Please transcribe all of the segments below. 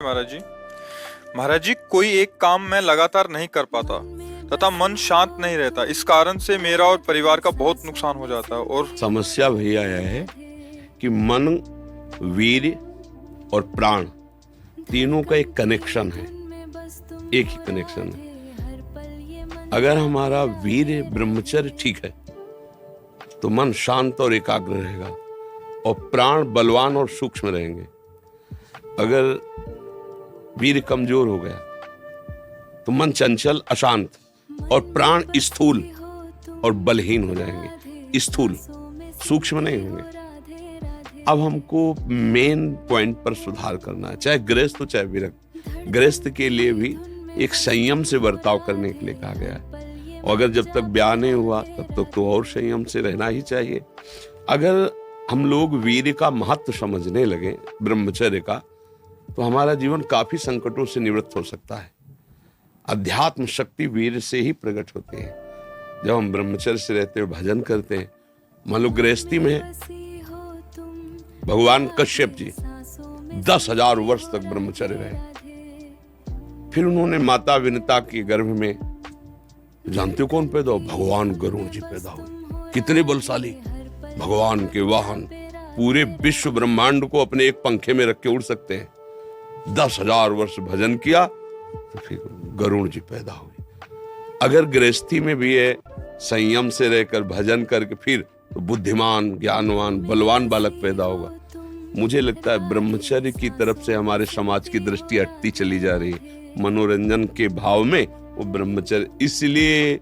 महाराज जी। महाराज जी, कोई एक काम मैं लगातार नहीं कर पाता तथा मन शांत नहीं रहता। इस कारण से मेरा और परिवार का बहुत नुकसान हो जाता है। और समस्या भैया यह है कि मन, वीर्य और प्राण तीनों का एक कनेक्शन है, एक ही कनेक्शन है। अगर हमारा वीर्य ब्रह्मचर्य ठीक है तो मन शांत और एकाग्र रहेगा और प्राण बलवान और सूक्ष्म रहेंगे। अगर वीर्य कमजोर हो गया तो मन चंचल, अशांत और प्राण स्थूल और बलहीन हो जाएंगे, स्थूल, सूक्ष्म नहीं होंगे। अब हमको मेन पॉइंट पर सुधार करना है, चाहे गृहस्थ हो चाहे विरक्त। गृहस्थ के लिए भी एक संयम से बर्ताव करने के लिए कहा गया है, और अगर जब तक ब्याह नहीं हुआ तब तक तो और संयम से रहना ही चाहिए। अगर हम लोग वीर्य का महत्व समझने लगे, ब्रह्मचर्य का, तो हमारा जीवन काफी संकटों से निवृत्त हो सकता है। अध्यात्म शक्ति वीर्य से ही प्रकट होती है। जब हम ब्रह्मचर्य से रहते हैं, भजन करते हैं, मान लो गृहस्थी में है, भगवान कश्यप जी 10,000 वर्ष तक ब्रह्मचर्य रहे। फिर उन्होंने माता विनता के गर्भ में, जानते हो कौन पैदा हो? भगवान गरुड़ जी पैदा हुए। कितने बलशाली, भगवान के वाहन, पूरे विश्व ब्रह्मांड को अपने एक पंखे में रख के उड़ सकते हैं। 10,000 वर्ष भजन किया तो फिर गरुड़ जी पैदा हुए। अगर गृहस्थी में भी है, संयम से रहकर भजन करके फिर तो बुद्धिमान, ज्ञानवान, बलवान बालक पैदा होगा। मुझे लगता है ब्रह्मचर्य की तरफ से हमारे समाज की दृष्टि हटती चली जा रही है। मनोरंजन के भाव में वो ब्रह्मचर्य, इसलिए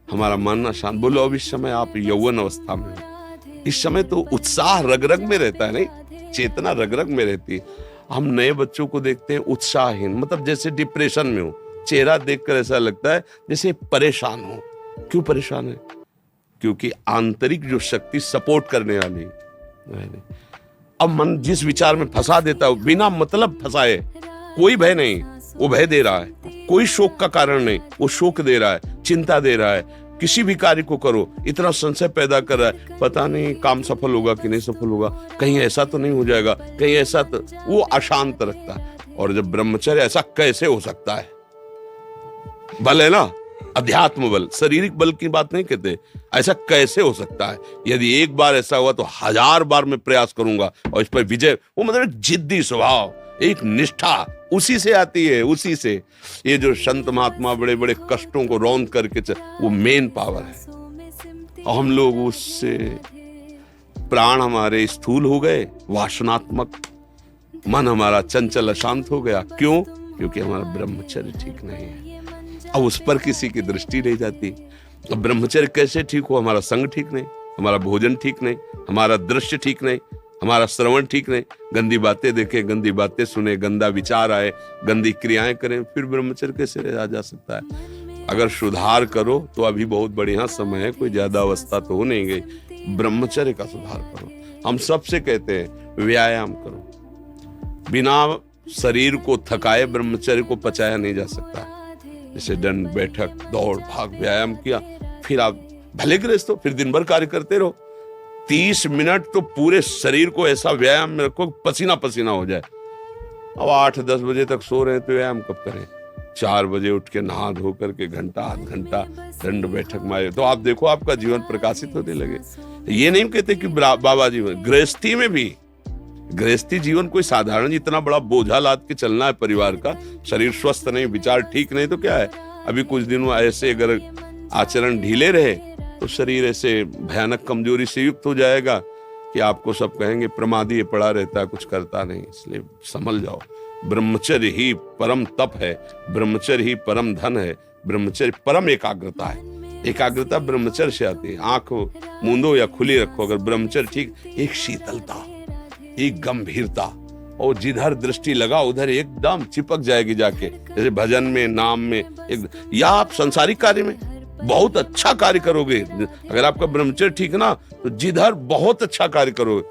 हमारा मन अशांत। बोलो, अब इस समय आप यौवन अवस्था में हो, इस समय तो उत्साह रग रग में रहता है, नहीं, चेतना रग रग में रहती है। हम नए बच्चों को देखते हैं उत्साहहीन, मतलब जैसे डिप्रेशन में हो, चेहरा देखकर ऐसा लगता है जैसे परेशान हो। क्यों परेशान है? क्योंकि आंतरिक जो शक्ति सपोर्ट करने वाली है। अब मन जिस विचार में फंसा देता है, बिना मतलब फंसाए, कोई भय नहीं, वो भय दे रहा है। कोई शोक का कारण नहीं, वो शोक दे रहा है, चिंता दे रहा है। किसी भी कार्य को करो, इतना संशय पैदा कर रहा है, पता नहीं काम सफल होगा कि नहीं सफल होगा, कहीं ऐसा तो नहीं हो जाएगा, कहीं ऐसा तो, वो अशांत रखता है। और जब ब्रह्मचर्य, ऐसा कैसे हो सकता है? बल है ना, अध्यात्म बल, शारीरिक बल की बात नहीं कहते। ऐसा कैसे हो सकता है? यदि एक बार ऐसा हुआ तो 1000 बार मैं प्रयास करूंगा और इस पर विजय। वो मतलब जिद्दी स्वभाव, एक निष्ठा उसी से आती है, उसी से। ये जो संत महात्मा बड़े बड़े कष्टों को रौंद करके वो मेन पावर है। और हम लोग उससे, प्राण हमारे स्थूल हो गए, वासनात्मक, मन हमारा चंचल अशांत हो गया। क्यों? क्योंकि हमारा ब्रह्मचर्य ठीक नहीं है। अब उस पर किसी की दृष्टि नहीं जाती। अब ब्रह्मचर्य कैसे ठीक हो? हमारा संग ठीक नहीं, हमारा भोजन ठीक नहीं, हमारा दृश्य ठीक नहीं, हमारा श्रवण ठीक नहीं, गंदी बातें देखें, गंदी बातें सुने, गंदा विचार आए, गंदी क्रियाएं करें, फिर ब्रह्मचर्य कैसे रहा जा सकता है? अगर सुधार करो तो अभी बहुत बढ़िया समय है, कोई ज्यादा अवस्था तो हो नहीं गई। ब्रह्मचर्य का सुधार करो। हम सबसे कहते हैं व्यायाम करो। बिना शरीर को थकाए ब्रह्मचर्य को पचाया नहीं जा सकता। जैसे दंड बैठक, दौड़ भाग, व्यायाम किया, फिर आप भले गृहस्थ हो, फिर दिन भर कार्य करते रहो। 30 मिनट तो पूरे शरीर को ऐसा व्यायाम में रखो पसीना पसीना हो जाए। अब 8-10 बजे तक सो रहे हैं तो व्यायाम कब करें? 4 बजे उठ के नहा धो करके घंटा आध घंटा दंड बैठक मारे तो आप देखो आपका जीवन प्रकाशित होने लगे। ये नहीं कहते कि बाबा जीवन, गृहस्थी में भी, गृहस्थी जीवन कोई साधारण इतना बड़ा बोझा लाद के चलना है परिवार का। शरीर स्वस्थ नहीं, विचार ठीक नहीं तो क्या है? अभी कुछ दिनों ऐसे अगर आचरण ढीले रहे तो शरीर ऐसे भयानक कमजोरी से युक्त हो जाएगा कि आपको सब कहेंगे प्रमादी ये पड़ा रहता है, कुछ करता नहीं। इसलिए संभल जाओ। ब्रह्मचर्य ही परम तप है, ब्रह्मचर्य ही परम धन है, ब्रह्मचर्य परम एकाग्रता है। एकाग्रता ब्रह्मचर्य से आती है। आंख मूंदो या खुली रखो, अगर ब्रह्मचर्य ठीक, एक शीतलता, एक गंभीरता, और जिधर दृष्टि लगा उधर एकदम चिपक जाएगी जाके। जैसे भजन में, नाम में, एक, या आप संसारिक कार्य में बहुत अच्छा कार्य करोगे। अगर आपका ब्रह्मचर्य ठीक ना तो जिधर बहुत अच्छा कार्य करोगे।